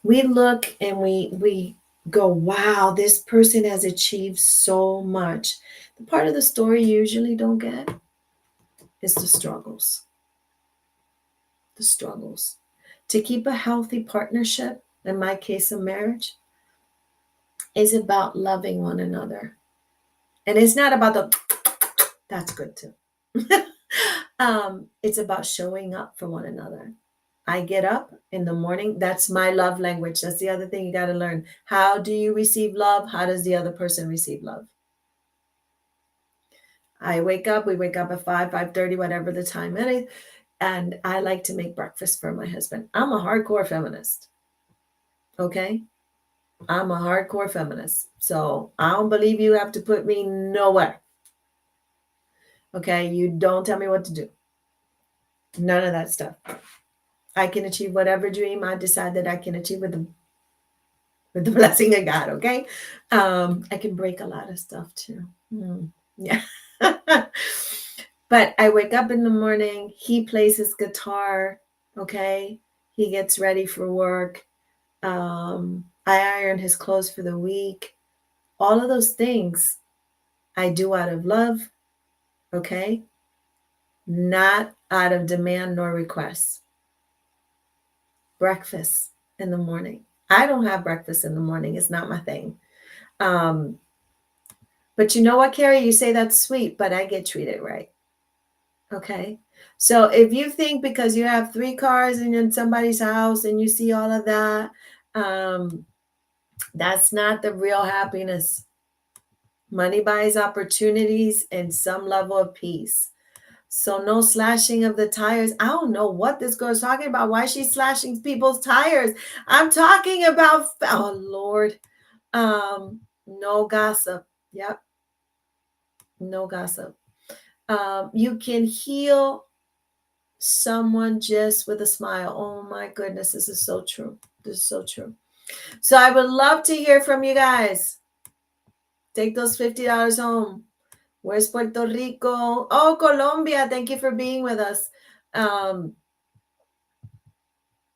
We look and we go, wow, this person has achieved so much. The part of the story you usually don't get is the struggles. The struggles. To keep a healthy partnership, in my case, a marriage, is about loving one another. And it's not about the, that's good too. It's about showing up for one another. I get up in the morning. That's my love language. That's the other thing you got to learn. How do you receive love? How does the other person receive love? I wake up, we wake up at 5, 5:30, whatever the time it is. And I like to make breakfast for my husband. I'm a hardcore feminist. Okay. I'm a hardcore feminist. So I don't believe you have to put me nowhere. Okay. You don't tell me what to do. None of that stuff. I can achieve whatever dream I decide that I can achieve with the blessing of God. Okay. I can break a lot of stuff too. Yeah. But I wake up in the morning, he plays his guitar, okay? He gets ready for work. I iron his clothes for the week. All of those things I do out of love, okay? Not out of demand nor request. Breakfast in the morning. I don't have breakfast in the morning. It's not my thing. Um, but you know what, Carrie? You say that's sweet, but I get treated right. Okay. So if you think because you have 3 cars and in somebody's house and you see all of that, um, that's not the real happiness. Money buys opportunities and some level of peace. So no slashing of the tires. I don't know what this girl's talking about. Why she's slashing people's tires. I'm talking about, oh Lord. No gossip. Yep. No gossip. You can heal someone just with a smile. Oh my goodness, this is so true. This is so true. So I would love to hear from you guys. Take those $50 home. Where's Puerto Rico? Oh, Colombia. Thank you for being with us.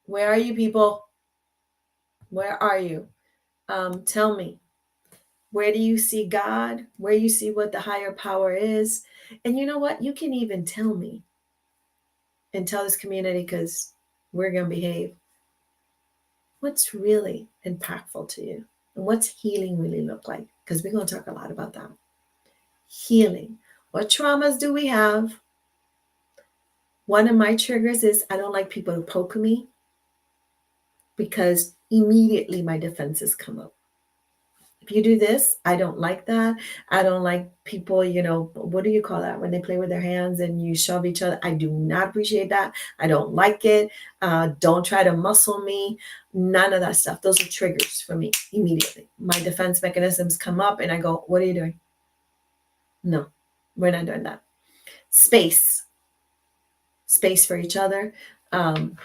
Where are you, people? Where are you? Tell me. Where do you see God? Where you see what the higher power is? And you know what? You can even tell me and tell this community because we're going to behave. What's really impactful to you? And what's healing really look like? Because we're going to talk a lot about that. Healing. What traumas do we have? One of my triggers is I don't like people to poke me because immediately my defenses come up. If you do this, I don't like that. I don't like people, what do you call that? When they play with their hands and you shove each other. I do not appreciate that. I don't like it. Don't try to muscle me. None of that stuff. Those are triggers for me immediately. My defense mechanisms come up and I go, what are you doing? No, we're not doing that. Space for each other.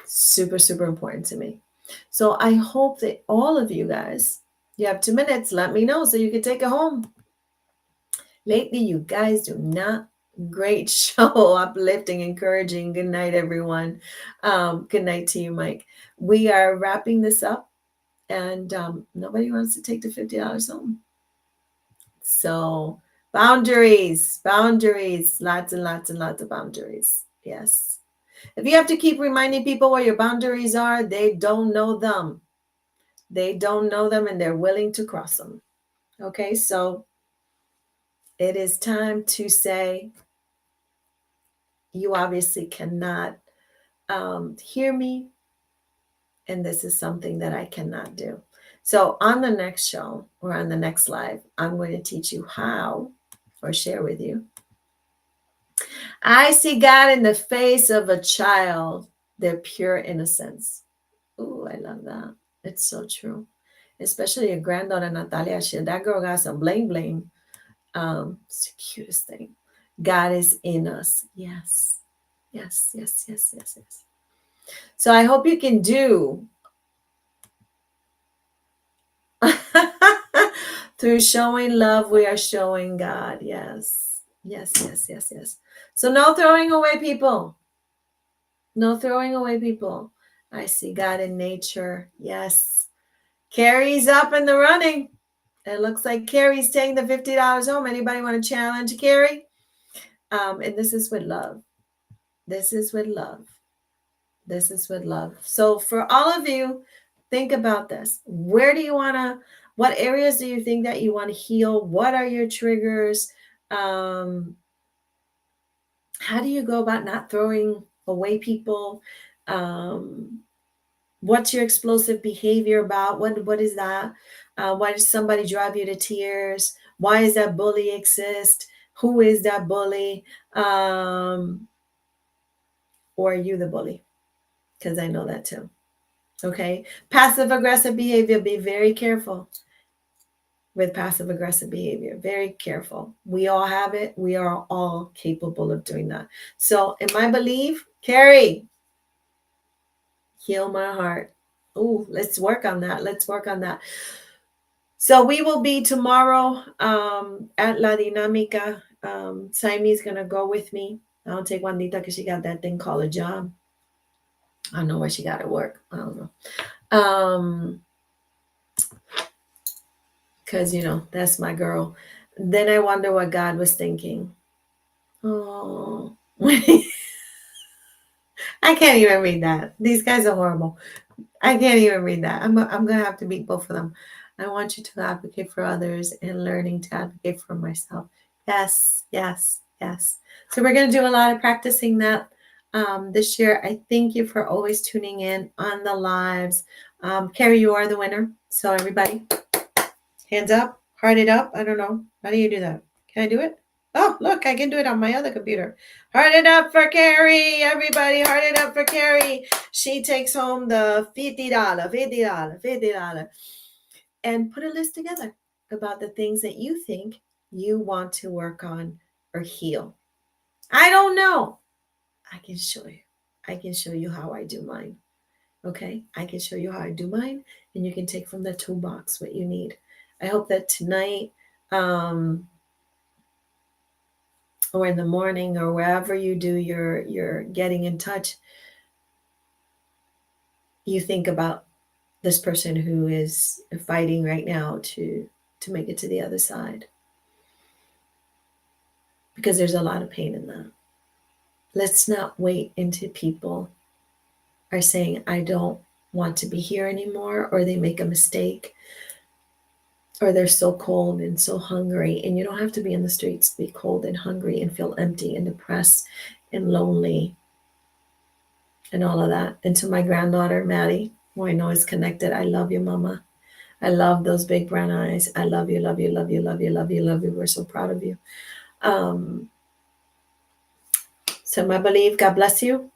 Super, super important to me. So I hope that all of you guys, you have 2 minutes, let me know so you can take it home. Lately, you guys do not. Great show, uplifting, encouraging. Good night, everyone. Good night to you, Mike. We are wrapping this up, and nobody wants to take the $50 home. So boundaries, lots and lots and lots of boundaries. Yes. If you have to keep reminding people where your boundaries are, they don't know them. They don't know them and they're willing to cross them. Okay, so it is time to say, you obviously cannot hear me, and this is something that I cannot do. So on the next show or on the next live, I'm going to teach you how, or share with you. I see God in the face of a child, their pure innocence. Ooh, I love that. It's so true. Especially your granddaughter, Natalia. That girl got some bling bling. It's the cutest thing. God is in us. Yes. Yes, yes, yes, yes, yes. So I hope you can do through showing love, we are showing God. Yes. Yes, yes, yes, yes. So no throwing away people. No throwing away people. I see God in nature. Yes. Carrie's up in the running. It looks like Carrie's taking the $50 home. Anybody want to challenge Carrie? And this is with love. This is with love. This is with love. So for all of you, think about this. Where do you want to, what areas do you think that you want to heal? What are your triggers? How do you go about not throwing away people? What's your explosive behavior about? What is that? Why does somebody drive you to tears? Why does that bully exist? Who is that bully? Or are you the bully? Because I know that too. Okay. Passive aggressive behavior. Be very careful with passive aggressive behavior. Very careful. We all have it. We are all capable of doing that. So, in my belief, Carrie, heal my heart. Oh, let's work on that. Let's work on that. So we will be tomorrow at La Dinámica. Saimi's going to go with me. I'll take Juanita because she got that thing called a job. I don't know where she got to work. I don't know. Because, that's my girl. Then I wonder what God was thinking. Oh, I can't even read that. These guys are horrible. I can't even read that. I'm going to have to meet both of them. I want you to advocate for others and learning to advocate for myself. Yes, yes, yes. So we're going to do a lot of practicing that this year. I thank you for always tuning in on the lives. Carrie, you are the winner. So everybody, hands up, heart it up. I don't know. How do you do that? Can I do it? Oh, look, I can do it on my other computer. Heart it up for Carrie. Everybody, heart it up for Carrie. She takes home the $50, $50. And put a list together about the things that you think you want to work on or heal. I don't know. I can show you. I can show you how I do mine. Okay? I can show you how I do mine, and you can take from the toolbox what you need. I hope that tonight or in the morning or wherever you do your getting in touch, you think about this person who is fighting right now to make it to the other side. Because there's a lot of pain in that. Let's not wait until people are saying, I don't want to be here anymore, or they make a mistake, or they're so cold and so hungry. And you don't have to be in the streets to be cold and hungry and feel empty and depressed and lonely and all of that. And to my granddaughter, Maddie, who I know is connected, I love you, Mama. I love those big brown eyes. I love you, love you, love you, love you, love you, love you. We're so proud of you. So I believe, God bless you.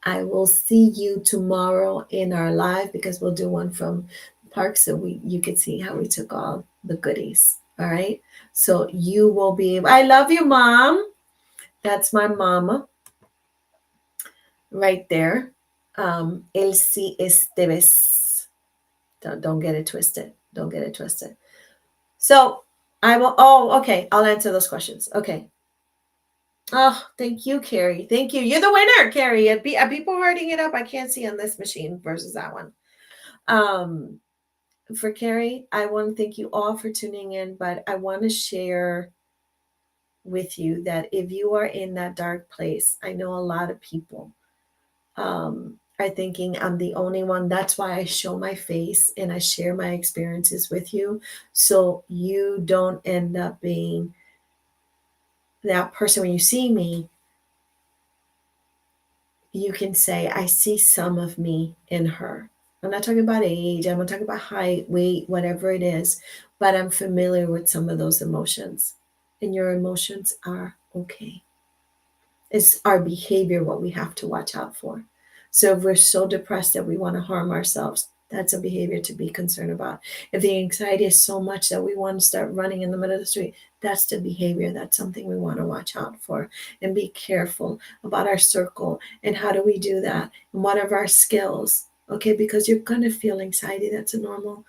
I will see you tomorrow in our live because we'll do one from the park so you can see how we took all the goodies. All right. So you will be able, I love you, Mom. That's my mama right there. Elsie Esteves. Don't get it twisted. Don't get it twisted. So I will, okay. I'll answer those questions. Okay. Oh, thank you, Carrie. Thank you. You're the winner, Carrie. Are people hurting it up? I can't see on this machine versus that one. For Carrie, I want to thank you all for tuning in, but I want to share with you that if you are in that dark place, I know a lot of people are thinking I'm the only one. That's why I show my face and I share my experiences with you, so you don't end up being that person. When you see me, you can say, I see some of me in her. I'm not talking about age. I'm not talking about height, weight, whatever it is, but I'm familiar with some of those emotions. And your emotions are okay. It's our behavior what we have to watch out for. So if we're so depressed that we want to harm ourselves, that's a behavior to be concerned about. If the anxiety is so much that we want to start running in the middle of the street, that's the behavior. That's something we want to watch out for and be careful about our circle. And how do we do that? And what are our skills? Okay, because you're going to feel anxiety. That's a normal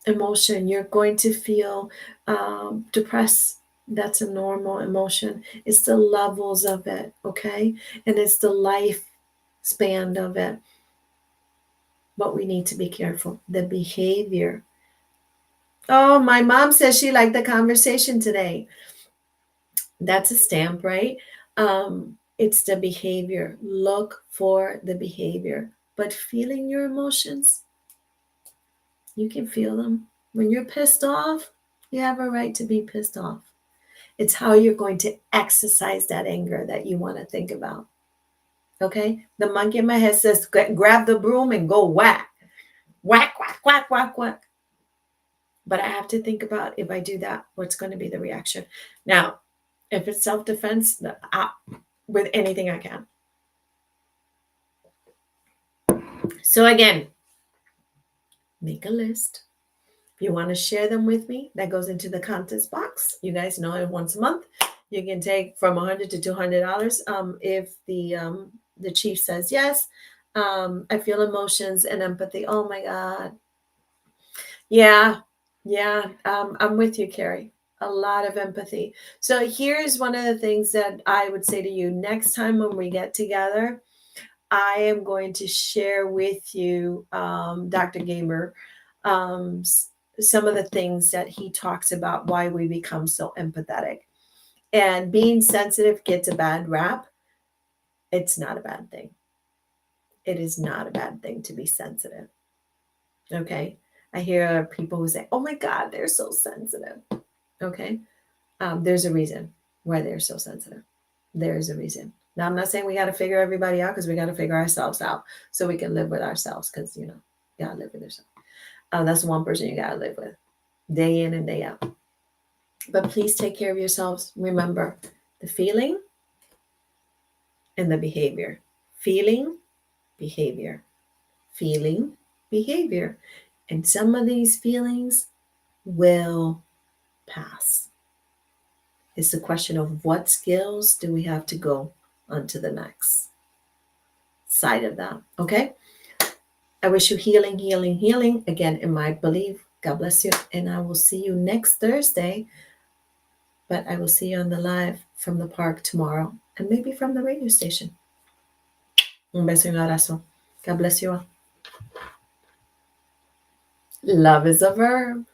emotion. You're going to feel depressed. That's a normal emotion. It's the levels of it, okay? And it's the life span of it. but we need to be careful. The behavior. Oh, my mom says she liked the conversation today. That's a stamp, right? It's the behavior. Look for the behavior. But feeling your emotions, you can feel them. When you're pissed off, you have a right to be pissed off. It's how you're going to exercise that anger that you want to think about. Okay? The monkey in my head says, grab the broom and go whack. Whack, whack, whack, whack, whack. But I have to think about, if I do that, what's going to be the reaction. Now, if it's self-defense, with anything I can. So again, make a list. If you want to share them with me, that goes into the contest box. You guys know, once a month, you can take from $100 to $200. If the chief says yes, I feel emotions and empathy. Oh my God. Yeah, yeah. I'm with you, Carrie. A lot of empathy. So here's one of the things that I would say to you next time when we get together. I am going to share with you, Dr. Gamer, some of the things that he talks about why we become so empathetic. And being sensitive gets a bad rap. It's not a bad thing. It is not a bad thing to be sensitive. Okay. I hear people who say, oh my God, they're so sensitive. Okay. There's a reason why they're so sensitive. There's a reason. Now, I'm not saying we got to figure everybody out, because we got to figure ourselves out so we can live with ourselves, because, you got to live with yourself. That's one person you got to live with day in and day out. But please take care of yourselves. Remember the feeling and the behavior. Feeling, behavior. Feeling, behavior. And some of these feelings will pass. It's a question of what skills do we have to go on to the next side of that. Okay? I wish you healing, healing, healing. Again, in my belief, God bless you. And I will see you next Thursday. But I will see you on the live from the park tomorrow, and maybe from the radio station. Un beso y un abrazo. God bless you all. Love is a verb.